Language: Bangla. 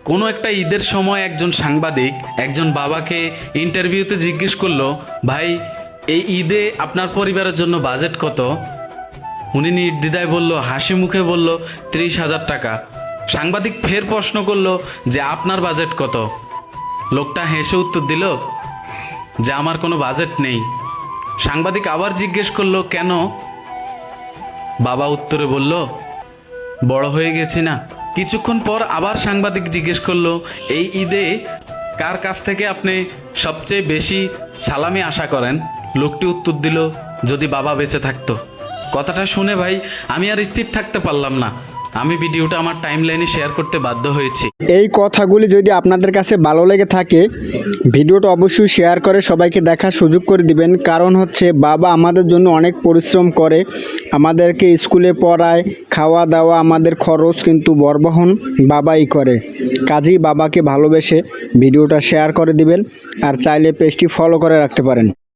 কোনো একটা ঈদের সময় একজন সাংবাদিক একজন বাবাকে ইন্টারভিউতে জিজ্ঞেস করলো, ভাই এই ঈদে আপনার পরিবারের জন্য বাজেট কত? উনি নির্দ্বিধায় বলল, হাসি মুখে বলল 30,000 টাকা। সাংবাদিক ফের প্রশ্ন করলো যে আপনার বাজেট কত? লোকটা হেসে উত্তর দিল যে আমার কোনো বাজেট নেই। সাংবাদিক আবার জিজ্ঞেস করলো, কেন? বাবা উত্তরে বলল, বড় হয়ে গেছি না। কিছুক্ষণ পর আবার সাংবাদিক জিজ্ঞেস করলো, এই ঈদে কার কাছ থেকে আপনি সবচেয়ে বেশি সালামি আশা করেন? লোকটি উত্তর দিল, যদি বাবা বেঁচে থাকতো। কথাটা শুনে ভাই আমি আর স্থির থাকতে পারলাম না। আমি ভিডিওটা আমার টাইমলাইনে শেয়ার করতে বাধ্য হয়েছি। এই কথাগুলি যদি আপনাদের কাছে ভালো লেগে থাকে, ভিডিওটা অবশ্যই শেয়ার করে সবাইকে দেখার সুযোগ করে দিবেন। কারণ হচ্ছে বাবা আমাদের জন্য অনেক পরিশ্রম করে, আমাদেরকে স্কুলে পড়ায়, খাওয়া দাওয়া, আমাদের খরচ কিন্তু বহন বাবাই করে। কাজেই বাবাকে ভালোবেসে ভিডিওটা শেয়ার করে দিবেন, আর চাইলে পেজটি ফলো করে রাখতে পারেন।